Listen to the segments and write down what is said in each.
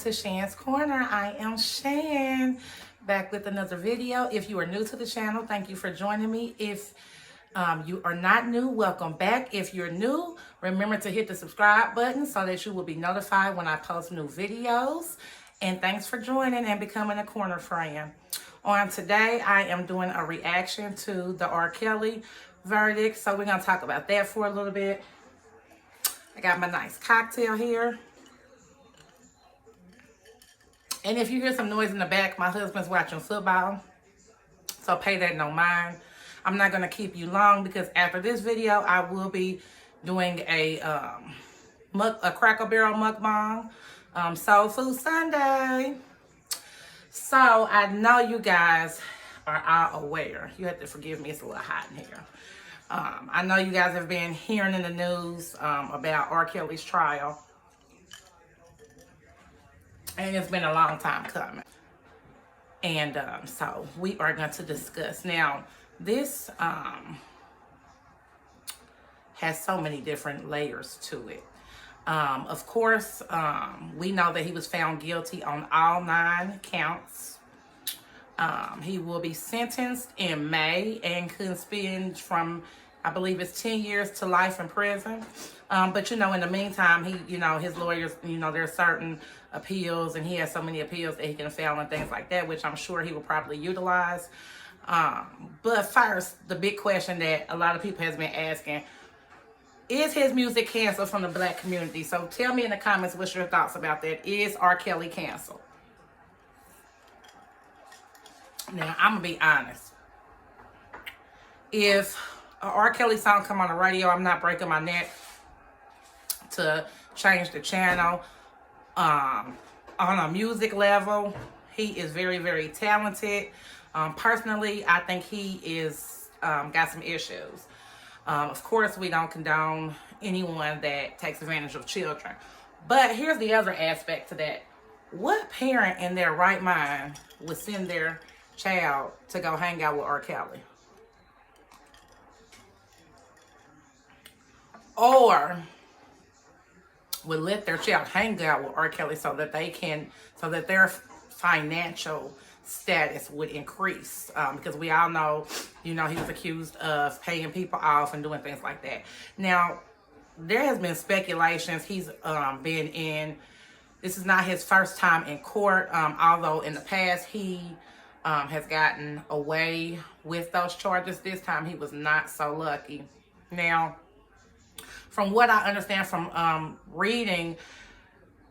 to Shan's Corner. I am Shan, back with another video. If you are new to the channel, thank you for joining me. If you are not new, welcome back. If you're new, remember to hit the subscribe button so that you will be notified when I post new videos. And thanks for joining and becoming a corner friend. On today, I am doing a reaction to the R.Kelly verdict. So we're going to talk about that for a little bit. I got my nice cocktail here. And if you hear some noise in the back, my husband's watching football. So pay that no mind. I'm not going to keep you long because after this video, I will be doing a Cracker Barrel mukbang. Soul Food Sunday. So I know you guys are all aware. You have to forgive me, it's a little hot in here. I know you guys have been hearing in the news about R. Kelly's trial. And it's been a long time coming. And so we are going to discuss. Now, this has so many different layers to it. Of course, we know that he was found guilty on all 9 counts. He will be sentenced in May and could spend from, I believe it's 10 years to life in prison. But, in the meantime, his lawyers, there's certain appeals, and he has so many appeals that he can file and things like that, which I'm sure he will probably utilize. But first, the big question that a lot of people has been asking, is his music canceled from the black community? So tell me in the comments what's your thoughts about that. Is R. Kelly canceled? Now, I'm going to be honest. If a R. Kelly song come on the radio, I'm not breaking my neck to change the channel. On a music level, he is very, very talented. Personally, I think he is got some issues. Of course, we don't condone anyone that takes advantage of children. But here's the other aspect to that. What parent in their right mind would send their child to go hang out with R. Kelly? Or would let their child hang out with R. Kelly so that their financial status would increase, because we all know, he was accused of paying people off and doing things like that. Now, there has been speculations he's this is not his first time in court, although in the past he has gotten away with those charges. This time he was not so lucky. Now, from what I understand from reading,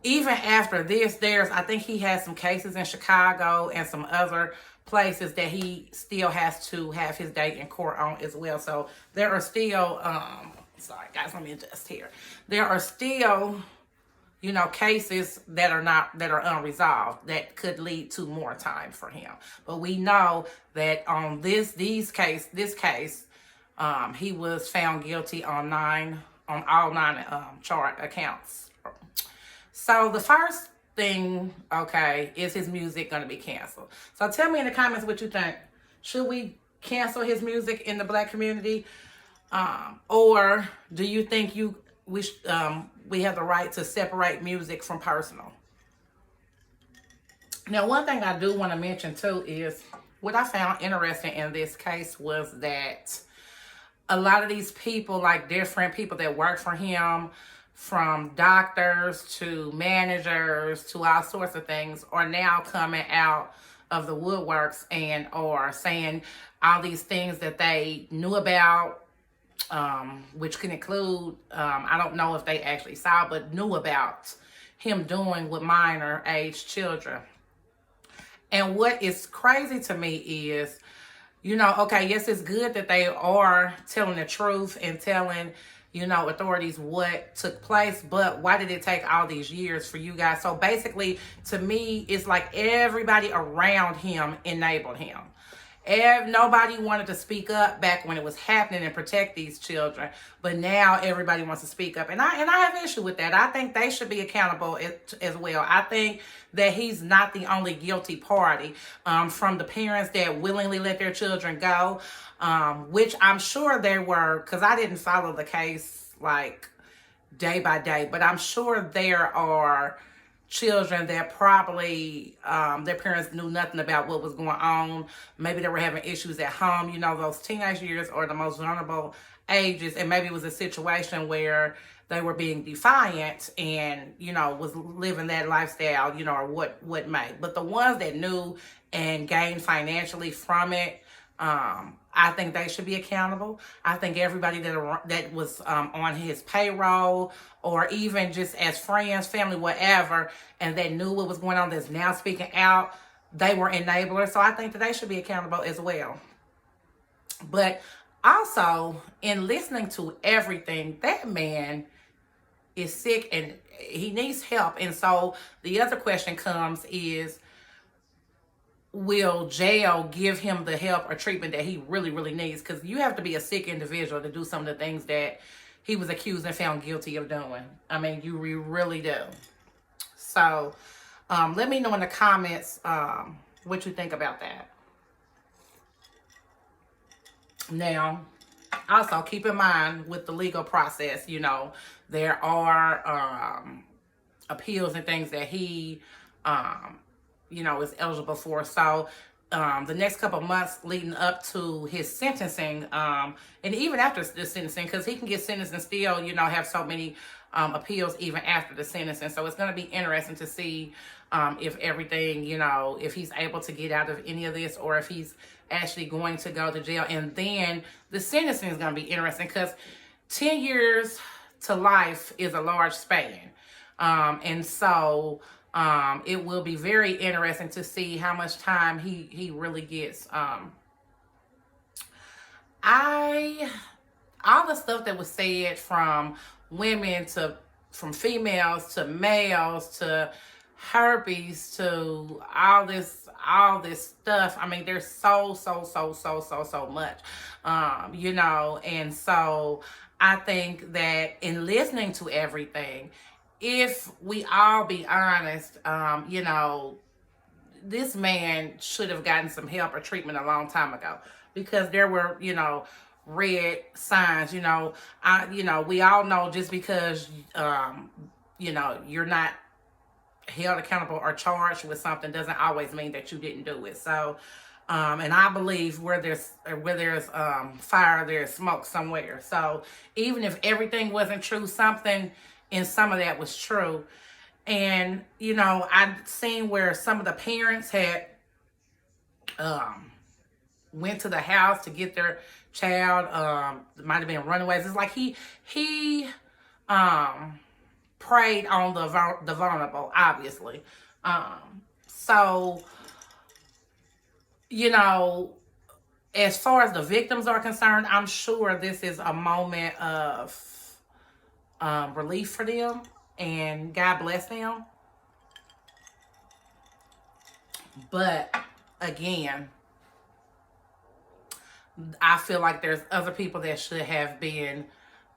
even after this, I think he has some cases in Chicago and some other places that he still has to have his day in court on as well. So there are still, sorry guys, let me adjust here. There are still, cases that are unresolved that could lead to more time for him. But we know that on this case, he was found guilty on all 9 chart accounts. So the first thing, okay, is his music going to be canceled? So tell me in the comments what you think. Should we cancel his music in the black community? Or do you think we have the right to separate music from personal? Now, one thing I do want to mention too is what I found interesting in this case was that a lot of these people, like different people that work for him, from doctors to managers to all sorts of things, are now coming out of the woodworks and are saying all these things that they knew about, which can include, I don't know if they actually saw, but knew about him doing with minor age children. And what is crazy to me is, okay, yes, it's good that they are telling the truth and telling, authorities what took place, but why did it take all these years for you guys? So basically, to me, it's like everybody around him enabled him. Nobody wanted to speak up back when it was happening and protect these children, but now everybody wants to speak up, and I have an issue with that. I think they should be accountable as well. I think that he's not the only guilty party, from the parents that willingly let their children go, which I'm sure there were, because I didn't follow the case like day by day, but I'm sure there are children that probably their parents knew nothing about what was going on. Maybe they were having issues at home. You know, those teenage years are the most vulnerable ages, and maybe it was a situation where they were being defiant and, you know, was living that lifestyle, you know, or what may. But the ones that knew and gained financially from it, I think they should be accountable. I think everybody that was on his payroll, or even just as friends, family, whatever, and that knew what was going on, that's now speaking out, they were enablers. So I think that they should be accountable as well. But also, in listening to everything, that man is sick and he needs help. And so the other question comes is, will jail give him the help or treatment that he really, really needs? Because you have to be a sick individual to do some of the things that he was accused and found guilty of doing. I mean, you really do. So let me know in the comments what you think about that. Now, also keep in mind with the legal process, you know, there are appeals and things that he you know, is eligible for. So the next couple of months leading up to his sentencing, and even after the sentencing, because he can get sentenced and still, you know, have so many appeals even after the sentencing. So it's going to be interesting to see if everything, you know, if he's able to get out of any of this, or if he's actually going to go to jail. And then the sentencing is going to be interesting, because 10 years to life is a large span. And so it will be very interesting to see how much time he really gets. All the stuff that was said from women from females to males to herpes to all this stuff. I mean, there's so much, you know. And so I think that in listening to everything, if we all be honest, you know, this man should have gotten some help or treatment a long time ago, because there were, you know, red signs. You know, we all know just because, you know, you're not held accountable or charged with something doesn't always mean that you didn't do it. So, and I believe where there's fire, there's smoke somewhere. So even if everything wasn't true, something in some of that was true. And, you know, I've seen where some of the parents had went to the house to get their child. It might have been runaways. It's like he preyed on the vulnerable, obviously. So, you know, as far as the victims are concerned, I'm sure this is a moment of relief for them, and God bless them. But again, I feel like there's other people that should have been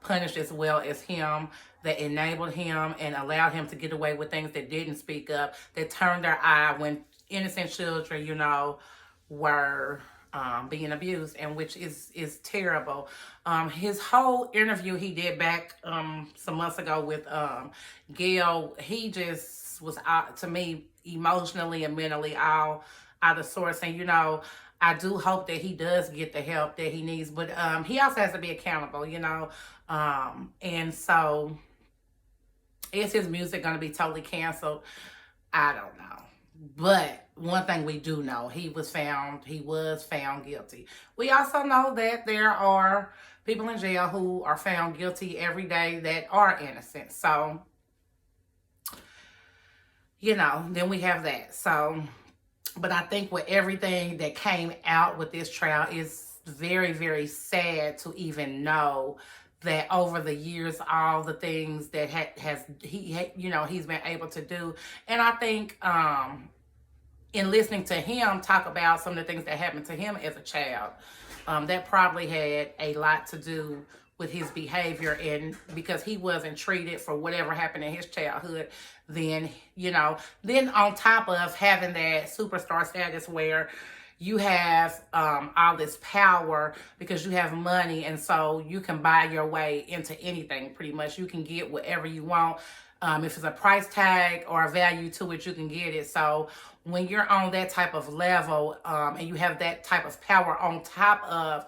punished as well as him, that enabled him and allowed him to get away with things, that didn't speak up, that turned their eye when innocent children, you know, were being abused, and which is terrible. His whole interview he did back some months ago with Gail, he just was to me emotionally and mentally all out of sorts. And, you know, I do hope that he does get the help that he needs, but he also has to be accountable, you know. And so, is his music going to be totally canceled? I don't know. But one thing we do know, he was found guilty. We also know that there are people in jail who are found guilty every day that are innocent. So, you know, then we have that. So, but I think with everything that came out with this trial, is very, very sad to even know that over the years, all the things that he's been able to do. And I think in listening to him talk about some of the things that happened to him as a child, that probably had a lot to do with his behavior. And because he wasn't treated for whatever happened in his childhood, then, you know, then on top of having that superstar status where you have all this power because you have money, and so you can buy your way into anything pretty much. You can get whatever you want. If it's a price tag or a value to it, you can get it. So when you're on that type of level, and you have that type of power on top of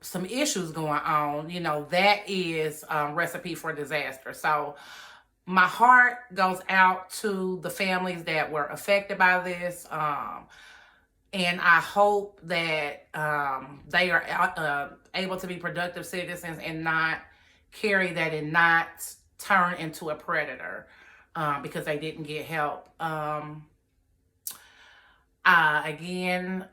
some issues going on, you know, that is a recipe for disaster. So my heart goes out to the families that were affected by this. And I hope that they are able to be productive citizens and not carry that and not turn into a predator because they didn't get help. Again,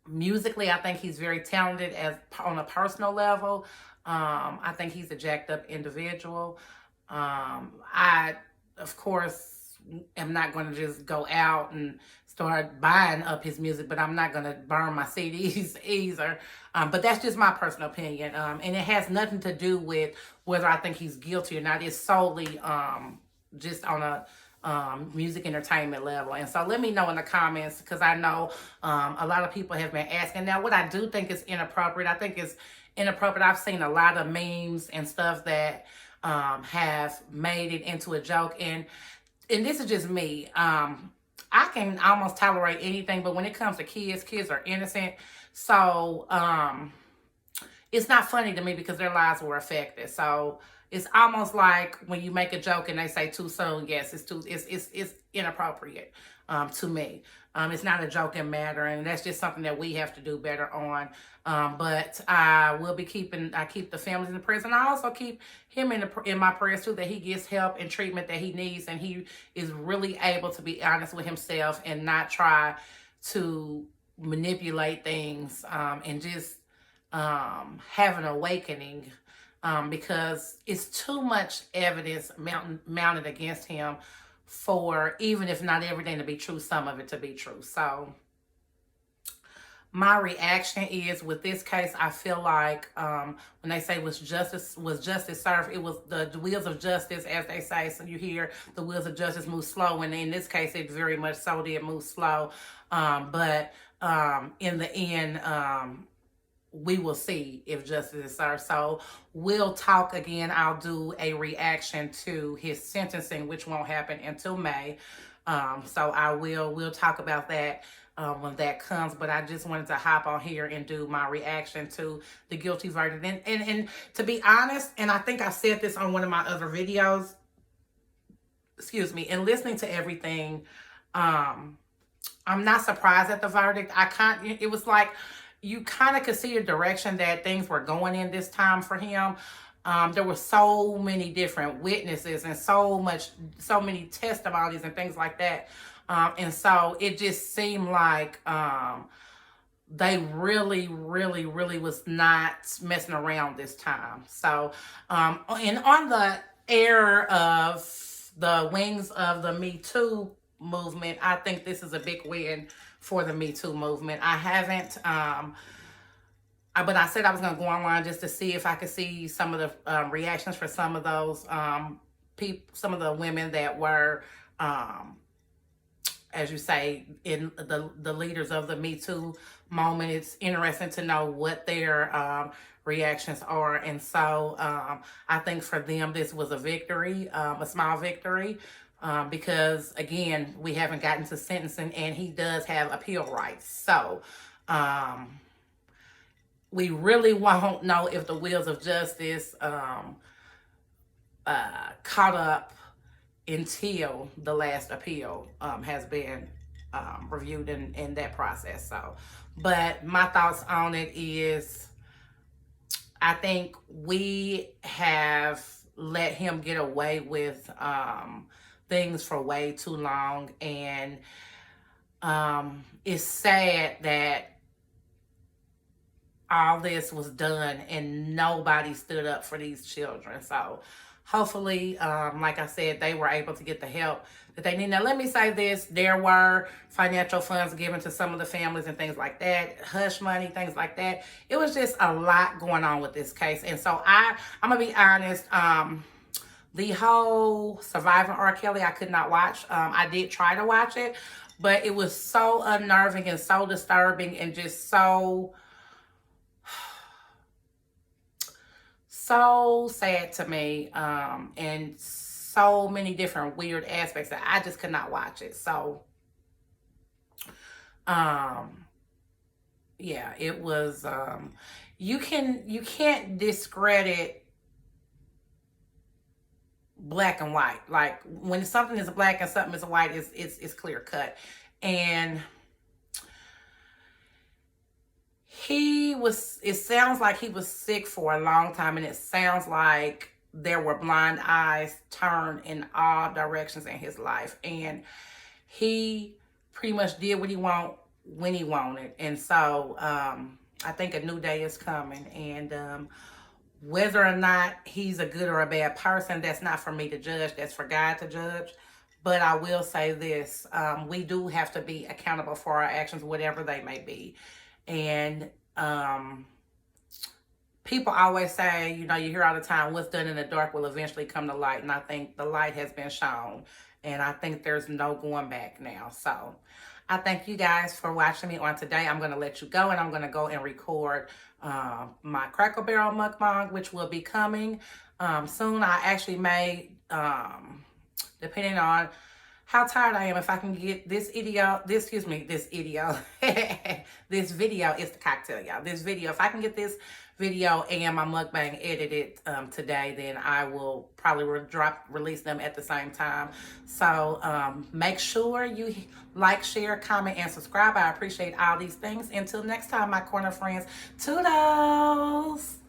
musically, I think he's very talented as on a personal level. I think he's a jacked up individual. I, of course, am not going to just go out and start buying up his music, but I'm not going to burn my CDs either. But that's just my personal opinion. And it has nothing to do with whether I think he's guilty or not. It's solely just on a music entertainment level. And so let me know in the comments, because I know a lot of people have been asking. Now, what I do think is inappropriate, I think is inappropriate. I've seen a lot of memes and stuff that have made it into a joke. And this is just me. I can almost tolerate anything, but when it comes to kids are innocent. So it's not funny to me because their lives were affected. So it's almost like when you make a joke and they say too soon. Yes, it's inappropriate to me. It's not a joking matter, and that's just something that we have to do better on. But I will be I keep the families in the prison. I also keep him in my prayers too, that he gets help and treatment that he needs, and he is really able to be honest with himself and not try to manipulate things and just have an awakening. Because it's too much evidence mounted against him for, even if not everything to be true, some of it to be true. So my reaction is, with this case, I feel like when they say was justice served, it was the wheels of justice, as they say. So you hear the wheels of justice move slow, and in this case, it very much so did move slow. But in the end, we will see if justice is served. So we'll talk again. I'll do a reaction to his sentencing, which won't happen until May. So we'll talk about that when that comes. But I just wanted to hop on here and do my reaction to the guilty verdict. And to be honest, and I think I said this on one of my other videos, excuse me, and listening to everything, I'm not surprised at the verdict. It was like, you kind of could see the direction that things were going in this time for him. There were so many different witnesses and so many testimonies and things like that. And so it just seemed like they really was not messing around this time. So, and on the air of the wings of the Me Too movement, I think this is a big win for the Me Too movement. I haven't, but I said I was going to go online just to see if I could see some of the reactions for some of those some of the women that were, as you say, in the leaders of the Me Too moment. It's interesting to know what their reactions are. And so I think for them, this was a victory, a small victory. Because, again, we haven't gotten to sentencing, and he does have appeal rights. So we really won't know if the wheels of justice caught up until the last appeal has been reviewed in that process. So, but my thoughts on it is, I think we have let him get away with things for way too long, and it's sad that all this was done and nobody stood up for these children. So hopefully, like I said, they were able to get the help that they need. Now, let me say this. There were financial funds given to some of the families and things like that, hush money, things like that. It was just a lot going on with this case. And so I'm going to be honest, the whole Surviving R.Kelly, I could not watch. I did try to watch it, but it was so unnerving and so disturbing and just so so sad to me, and so many different weird aspects that I just could not watch it. So, um, yeah, it was, you can't discredit black and white. Like when something is black and something is white, it's clear cut. And it sounds like he was sick for a long time, and it sounds like there were blind eyes turned in all directions in his life, and he pretty much did what he wanted when he wanted. And so I think a new day is coming, and whether or not he's a good or a bad person, that's not for me to judge. That's for God to judge. But I will say this, we do have to be accountable for our actions, whatever they may be. And people always say, you know, you hear all the time, what's done in the dark will eventually come to light. And I think the light has been shown. And I think there's no going back now. So I thank you guys for watching me on today. I'm going to let you go, and I'm going to go and record my Cracker Barrel mukbang, which will be coming soon. I actually made, depending on how tired I am, if I can get this video, this video, this video is the cocktail, y'all. This video, if I can get this video and my mukbang edited today, then I will probably release them at the same time. So make sure you like, share, comment, and subscribe. I appreciate all these things. Until next time, my corner friends, toodles.